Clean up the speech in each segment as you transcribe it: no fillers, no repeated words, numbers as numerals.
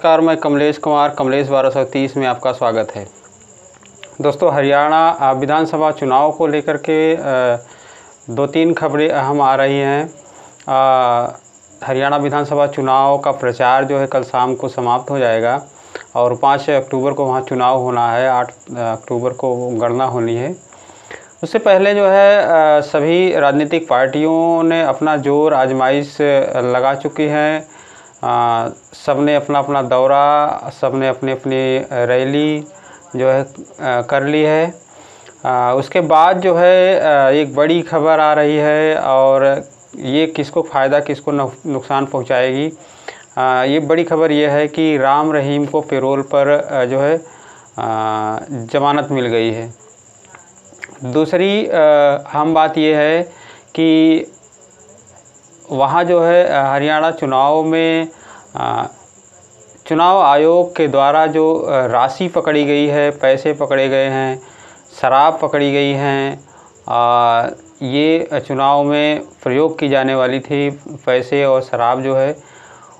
नमस्कार, मैं कमलेश कुमार, कमलेश 1230 में आपका स्वागत है। दोस्तों, हरियाणा विधानसभा चुनाव को लेकर के 2-3 खबरें अहम आ रही हैं। हरियाणा विधानसभा चुनाव का प्रचार जो है कल शाम को समाप्त हो जाएगा और 5 अक्टूबर को वहाँ चुनाव होना है। 8 अक्टूबर को गणना होनी है। उससे पहले जो है सभी राजनीतिक पार्टियों ने अपना जोर आजमाइश लगा चुकी हैं। सब ने अपना अपना दौरा, सब ने अपनी अपनी रैली जो है कर ली है। उसके बाद जो है एक बड़ी खबर आ रही है और ये किसको फ़ायदा किसको नुकसान पहुंचाएगी। ये बड़ी खबर ये है कि राम रहीम को पैरोल पर जो है ज़मानत मिल गई है। दूसरी अहम बात ये है कि वहाँ जो है हरियाणा चुनाव में चुनाव आयोग के द्वारा जो राशि पकड़ी गई है, पैसे पकड़े गए हैं, शराब पकड़ी गई हैं, ये चुनाव में प्रयोग की जाने वाली थी पैसे और शराब जो है,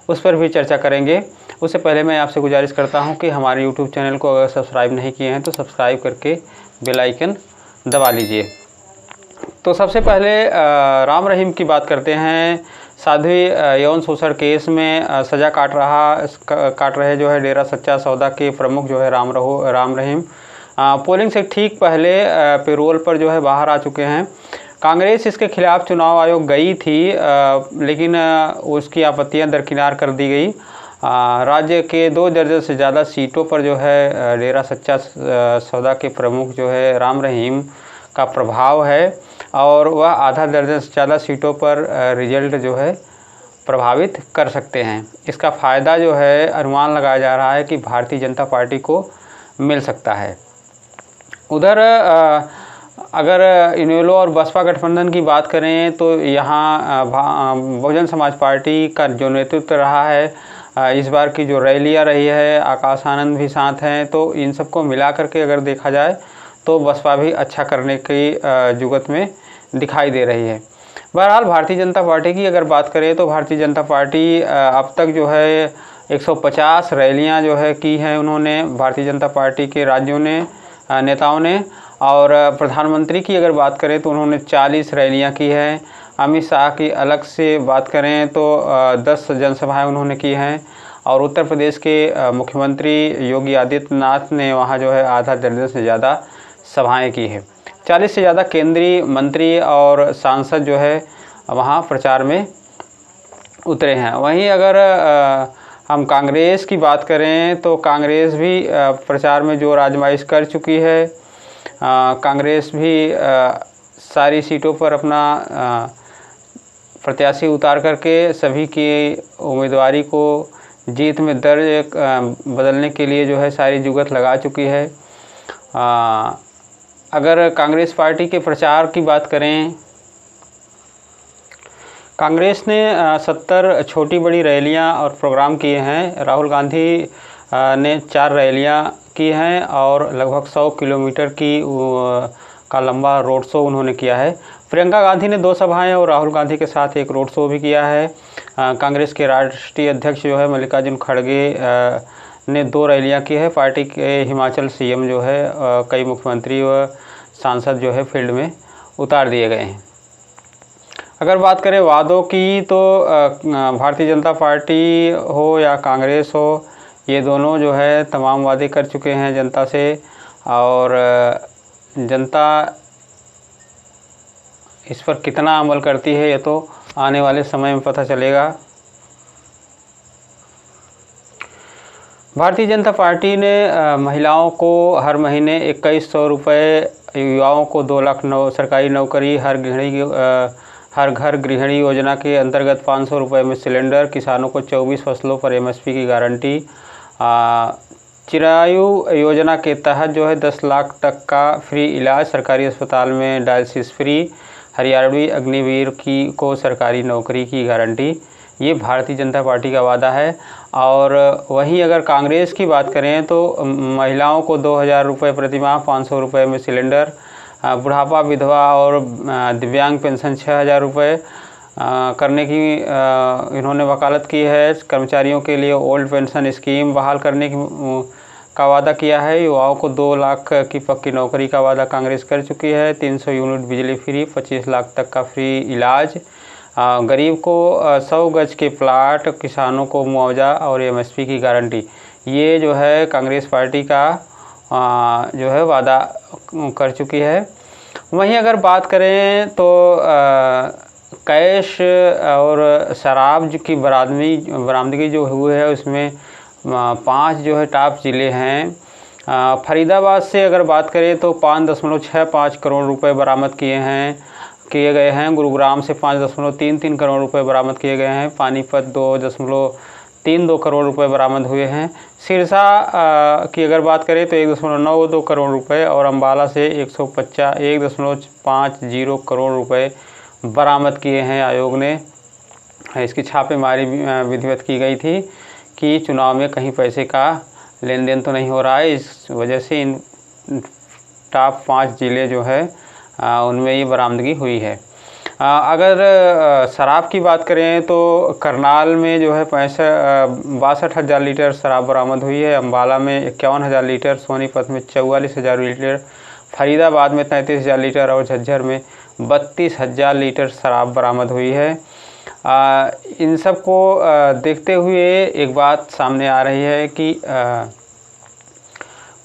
उस पर भी चर्चा करेंगे। उससे पहले मैं आपसे गुजारिश करता हूं कि हमारे यूट्यूब चैनल को अगर सब्सक्राइब नहीं किए हैं तो सब्सक्राइब करके बेल आइकन दबा लीजिए। तो सबसे पहले राम रहीम की बात करते हैं। साध्वी यौन शोषण केस में सज़ा काट रहे जो है डेरा सच्चा सौदा के प्रमुख जो है राम रहीम पोलिंग से ठीक पहले पैरोल पर जो है बाहर आ चुके हैं। कांग्रेस इसके खिलाफ चुनाव आयोग गई थी, लेकिन उसकी आपत्तियां दरकिनार कर दी गई। राज्य के 2 दर्जन से ज़्यादा सीटों पर जो है डेरा सच्चा सौदा के प्रमुख जो है राम रहीम का प्रभाव है और वह आधा दर्जन से ज़्यादा सीटों पर रिजल्ट जो है प्रभावित कर सकते हैं। इसका फ़ायदा जो है अनुमान लगाया जा रहा है कि भारतीय जनता पार्टी को मिल सकता है। उधर अगर इनेलो और बसपा गठबंधन की बात करें तो यहाँ बहुजन समाज पार्टी का जो नेतृत्व रहा है, इस बार की जो रैलियाँ रही है, आकाश आनंद भी साथ हैं, तो इन सबको मिला करके अगर देखा जाए तो बसपा भी अच्छा करने की जुगत में दिखाई दे रही है। बहरहाल भारतीय जनता पार्टी की अगर बात करें तो भारतीय जनता पार्टी अब तक जो है 150 रैलियां जो है की हैं उन्होंने, भारतीय जनता पार्टी के राज्यों ने नेताओं ने। और प्रधानमंत्री की अगर बात करें तो उन्होंने 40 रैलियां की हैं। अमित शाह की अलग से बात करें तो 10 जनसभाएं उन्होंने की हैं। और उत्तर प्रदेश के मुख्यमंत्री योगी आदित्यनाथ ने वहाँ जो है आधा दर्जन से ज़्यादा सभाएं की है। 40 से ज़्यादा केंद्रीय मंत्री और सांसद जो है वहाँ प्रचार में उतरे हैं। वहीं अगर हम कांग्रेस की बात करें तो कांग्रेस भी प्रचार में जोर आजमाइश कर चुकी है। कांग्रेस भी सारी सीटों पर अपना प्रत्याशी उतार करके सभी की उम्मीदवारी को जीत में दर्ज बदलने के लिए जो है सारी जुगत लगा चुकी है। अगर कांग्रेस पार्टी के प्रचार की बात करें, कांग्रेस ने 70 छोटी बड़ी रैलियां और प्रोग्राम किए हैं। राहुल गांधी ने 4 रैलियां की हैं और लगभग 100 किलोमीटर का लंबा रोड शो उन्होंने किया है। प्रियंका गांधी ने 2 सभाएं और राहुल गांधी के साथ एक रोड शो भी किया है। कांग्रेस के राष्ट्रीय अध्यक्ष जो है मल्लिकार्जुन खड़गे ने 2 रैलियां की है। पार्टी के हिमाचल सीएम जो है कई मुख्यमंत्री व सांसद जो है फील्ड में उतार दिए गए हैं। अगर बात करें वादों की तो भारतीय जनता पार्टी हो या कांग्रेस हो, ये दोनों जो है तमाम वादे कर चुके हैं जनता से और जनता इस पर कितना अमल करती है ये तो आने वाले समय में पता चलेगा। भारतीय जनता पार्टी ने महिलाओं को हर महीने 2100 रुपये, युवाओं को 2 लाख सरकारी नौकरी, हर घर गृहिणी योजना के अंतर्गत 500 रुपये में सिलेंडर, किसानों को 24 फसलों पर एमएसपी की गारंटी, चिरायु योजना के तहत जो है 10 लाख तक का फ्री इलाज, सरकारी अस्पताल में डायलिसिस फ्री, हरियाणवी अग्निवीर को सरकारी नौकरी की गारंटी। ये भारतीय जनता पार्टी का वादा है। और वहीं अगर कांग्रेस की बात करें तो महिलाओं को 2000 रुपये प्रतिमाह, 500 रुपये में सिलेंडर, बुढ़ापा, विधवा और दिव्यांग पेंशन 6000 रुपये, करने की इन्होंने वकालत की है। कर्मचारियों के लिए ओल्ड पेंशन स्कीम बहाल करने का वादा किया है। युवाओं को 2 लाख की पक्की नौकरी का वादा कांग्रेस कर चुकी है। 300 यूनिट बिजली फ्री, 25 लाख तक का फ्री इलाज, गरीब को 100 गज के प्लाट, किसानों को मुआवजा और एमएसपी की गारंटी। ये जो है कांग्रेस पार्टी का जो है वादा कर चुकी है। वहीं अगर बात करें तो कैश और शराब की बरामदगी जो हुई है उसमें 5 जो है टॉप ज़िले हैं। फरीदाबाद से अगर बात करें तो 5.65 करोड़ रुपए बरामद किए गए हैं। गुरुग्राम से 5.33 करोड़ रुपए बरामद किए गए हैं। पानीपत 2.32 करोड़ रुपए बरामद हुए हैं। सिरसा की अगर बात करें तो 1.92 करोड़ रुपए और अम्बाला से 1.50 करोड़ रुपए बरामद किए हैं। आयोग ने इसकी छापेमारी विधिवत की गई थी कि चुनाव में कहीं पैसे का लेन देन तो नहीं हो रहा है। इस वजह से इन टॉप 5 ज़िले जो है उनमें ये बरामदगी हुई है। अगर शराब की बात करें तो करनाल में जो है 62,000 लीटर शराब बरामद हुई है। अम्बाला में 51,000 लीटर, सोनीपत में 44,000 लीटर, फरीदाबाद में 33,000 लीटर और झज्जर में 32,000 लीटर शराब बरामद हुई है। इन सब को देखते हुए एक बात सामने आ रही है कि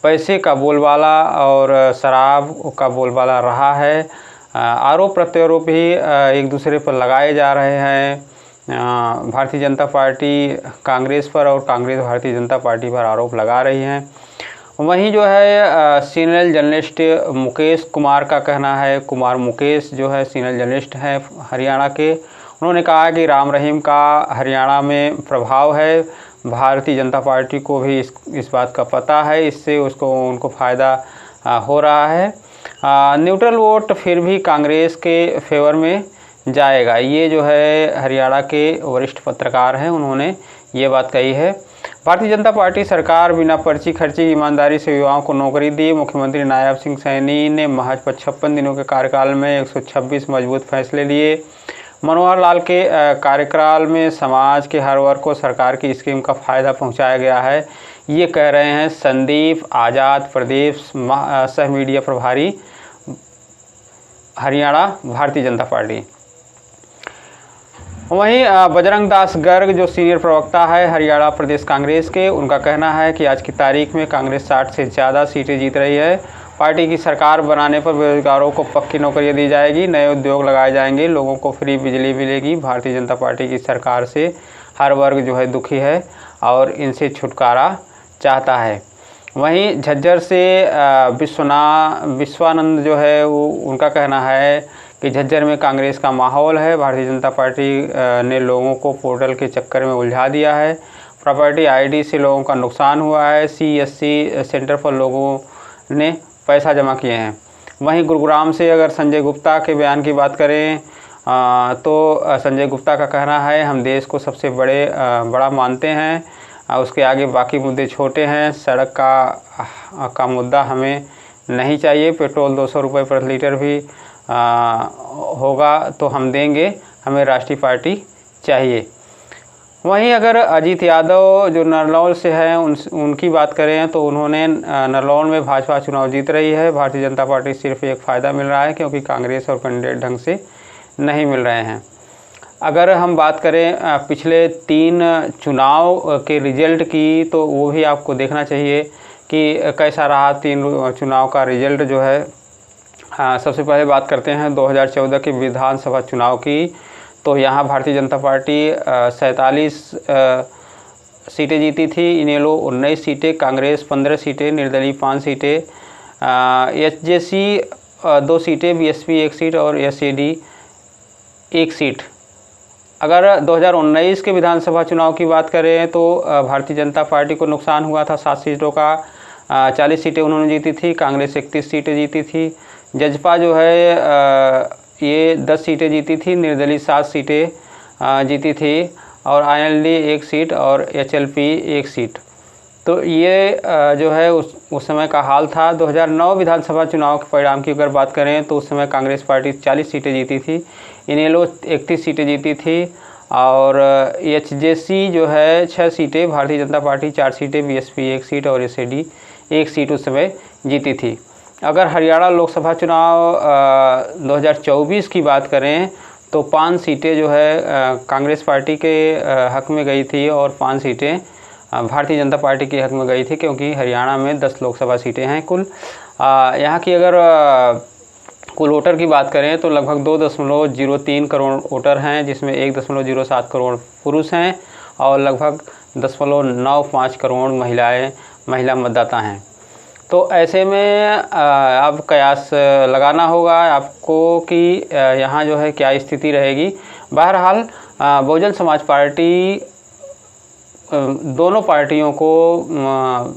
पैसे का बोलबाला और शराब का बोलबाला रहा है। आरोप प्रत्यारोप भी एक दूसरे पर लगाए जा रहे हैं। भारतीय जनता पार्टी कांग्रेस पर और कांग्रेस भारतीय जनता पार्टी पर आरोप लगा रही है। वहीं जो है सीनियर जर्नलिस्ट मुकेश कुमार का कहना है, कुमार मुकेश जो है सीनियर जर्नलिस्ट हैं हरियाणा के, उन्होंने कहा कि राम रहीम का हरियाणा में प्रभाव है। भारतीय जनता पार्टी को भी इस बात का पता है, इससे उनको फ़ायदा हो रहा है। न्यूट्रल वोट फिर भी कांग्रेस के फेवर में जाएगा। ये जो है हरियाणा के वरिष्ठ पत्रकार हैं, उन्होंने ये बात कही है। भारतीय जनता पार्टी सरकार बिना पर्ची खर्ची ईमानदारी से युवाओं को नौकरी दी। मुख्यमंत्री नायब सिंह सैनी ने महज 56 दिनों के कार्यकाल में 126 मजबूत फैसले लिए। मनोहर लाल के कार्यकाल में समाज के हर वर्ग को सरकार की स्कीम का फ़ायदा पहुंचाया गया है। ये कह रहे हैं संदीप आज़ाद, प्रदेश सह मीडिया प्रभारी हरियाणा भारतीय जनता पार्टी। वहीं बजरंग दास गर्ग जो सीनियर प्रवक्ता है हरियाणा प्रदेश कांग्रेस के, उनका कहना है कि आज की तारीख में कांग्रेस 60 से ज़्यादा सीटें जीत रही है। पार्टी की सरकार बनाने पर बेरोजगारों को पक्की नौकरियां दी जाएगी, नए उद्योग लगाए जाएंगे, लोगों को फ्री बिजली मिलेगी। भारतीय जनता पार्टी की सरकार से हर वर्ग जो है दुखी है और इनसे छुटकारा चाहता है। वहीं झज्जर से विश्वानंद जो है वो उनका कहना है कि झज्जर में कांग्रेस का माहौल है। भारतीय जनता पार्टी ने लोगों को पोर्टल के चक्कर में उलझा दिया है। प्रॉपर्टी आईडी से लोगों का नुकसान हुआ है। CSC सेंटर पर लोगों ने पैसा जमा किए हैं। वहीं गुरुग्राम से अगर संजय गुप्ता के बयान की बात करें तो संजय गुप्ता का कहना है हम देश को सबसे बड़ा मानते हैं, उसके आगे बाकी मुद्दे छोटे हैं। सड़क का मुद्दा हमें नहीं चाहिए। पेट्रोल 200 रुपये प्रति लीटर भी होगा तो हम देंगे, हमें राष्ट्रीय पार्टी चाहिए। वहीं अगर अजीत यादव जो नरलौल से हैं उनकी बात करें तो उन्होंने नरलौल में भाजपा चुनाव जीत रही है। भारतीय जनता पार्टी सिर्फ एक फ़ायदा मिल रहा है क्योंकि कांग्रेस और कैंडिडेट ढंग से नहीं मिल रहे हैं। अगर हम बात करें पिछले 3 चुनाव के रिजल्ट की तो वो भी आपको देखना चाहिए कि कैसा रहा 3 चुनाव का रिजल्ट जो है। सबसे पहले बात करते हैं 2014 के विधानसभा चुनाव की। तो यहाँ भारतीय जनता पार्टी 47 सीटें जीती थी, इनेलो 19 सीटें, कांग्रेस 15 सीटें, निर्दलीय 5 सीटें, HJC 2 सीटें, BSP 1 सीट और SAD 1 सीट। अगर 2019 के विधानसभा चुनाव की बात करें तो भारतीय जनता पार्टी को नुकसान हुआ था 7 सीटों का। 40 सीटें उन्होंने जीती थी, कांग्रेस 31 सीटें जीती थी, जजपा जो है ये 10 सीटें जीती थी, निर्दलीय 7 सीटें जीती थी और INLD 1 सीट और HLP 1 सीट। तो ये जो है उस समय का हाल था। 2009 विधानसभा चुनाव के परिणाम की अगर बात करें तो उस समय कांग्रेस पार्टी 40 सीटें जीती थी, इनेलो 31 सीटें जीती थी और एचजेसी जो है 6 सीटें, भारतीय जनता पार्टी 4 सीटें, बीएसपी 1 सीट और एसएडी 1 सीट उस समय जीती थी। अगर हरियाणा लोकसभा चुनाव 2024 की बात करें तो 5 सीटें जो है कांग्रेस पार्टी के हक में गई थी और 5 सीटें भारतीय जनता पार्टी के हक में गई थी, क्योंकि हरियाणा में 10 लोकसभा सीटें हैं कुल। यहाँ की अगर कुल वोटर की बात करें तो लगभग 2.03 करोड़ वोटर हैं, जिसमें 1.07 करोड़ पुरुष हैं और लगभग 0.95 करोड़ महिला मतदाता हैं। तो ऐसे में अब कयास लगाना होगा आपको कि यहाँ जो है क्या स्थिति रहेगी। बहरहाल बहुजन समाज पार्टी दोनों पार्टियों को,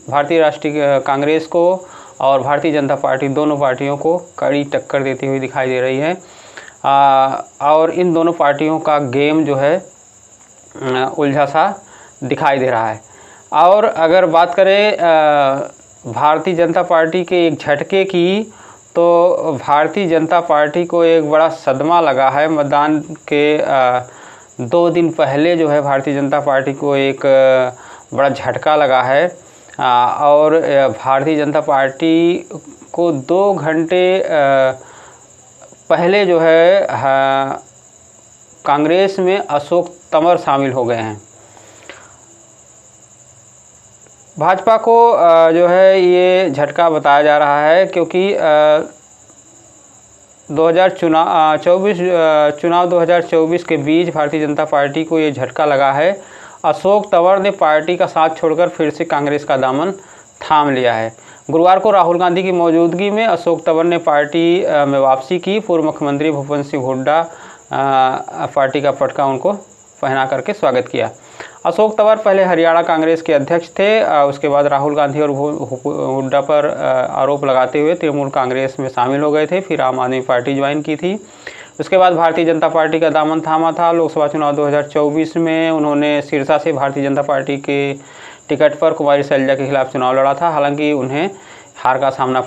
भारतीय राष्ट्रीय कांग्रेस को और भारतीय जनता पार्टी, दोनों पार्टियों को कड़ी टक्कर देती हुई दिखाई दे रही है और इन दोनों पार्टियों का गेम जो है उलझा सा दिखाई दे रहा है। और अगर बात करें भारतीय जनता पार्टी के एक झटके की, तो भारतीय जनता पार्टी को एक बड़ा सदमा लगा है। मतदान के 2 दिन पहले जो है भारतीय जनता पार्टी को एक बड़ा झटका लगा है और भारतीय जनता पार्टी को 2 घंटे पहले जो है कांग्रेस में अशोक तंवर शामिल हो गए हैं। भाजपा को जो है ये झटका बताया जा रहा है, क्योंकि 2024 के बीच भारतीय जनता पार्टी को ये झटका लगा है। अशोक तंवर ने पार्टी का साथ छोड़कर फिर से कांग्रेस का दामन थाम लिया है। गुरुवार को राहुल गांधी की मौजूदगी में अशोक तंवर ने पार्टी में वापसी की। पूर्व मुख्यमंत्री भूपेंद्र सिंह हुड्डा पार्टी का पटका उनको पहना करके स्वागत किया। अशोक तंवर पहले हरियाणा कांग्रेस के अध्यक्ष थे, उसके बाद राहुल गांधी और हुड्डा पर आरोप लगाते हुए तृणमूल कांग्रेस में शामिल हो गए थे, फिर आम आदमी पार्टी ज्वाइन की थी। उसके बाद भारतीय जनता पार्टी का दामन थामा था। लोकसभा चुनाव 2024 में उन्होंने सिरसा से भारतीय जनता पार्टी के टिकट पर कुमारी शैलजा के खिलाफ चुनाव लड़ा था, हालांकि उन्हें हार का सामना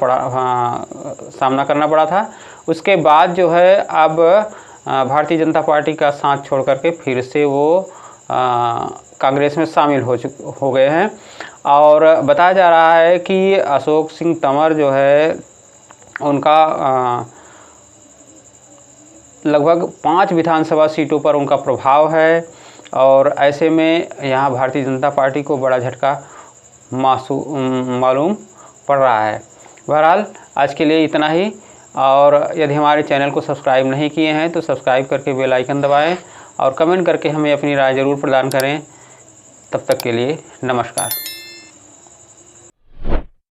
करना पड़ा था। उसके बाद जो है अब भारतीय जनता पार्टी का साथ छोड़ करके फिर से वो कांग्रेस में शामिल हो गए हैं और बताया जा रहा है कि अशोक सिंह तंवर जो है उनका लगभग 5 विधानसभा सीटों पर उनका प्रभाव है और ऐसे में यहाँ भारतीय जनता पार्टी को बड़ा झटका मालूम पड़ रहा है। बहरहाल आज के लिए इतना ही, और यदि हमारे चैनल को सब्सक्राइब नहीं किए हैं तो सब्सक्राइब करके बेल आइकन दबाएं और कमेंट करके हमें अपनी राय ज़रूर प्रदान करें। तब तक के लिए नमस्कार।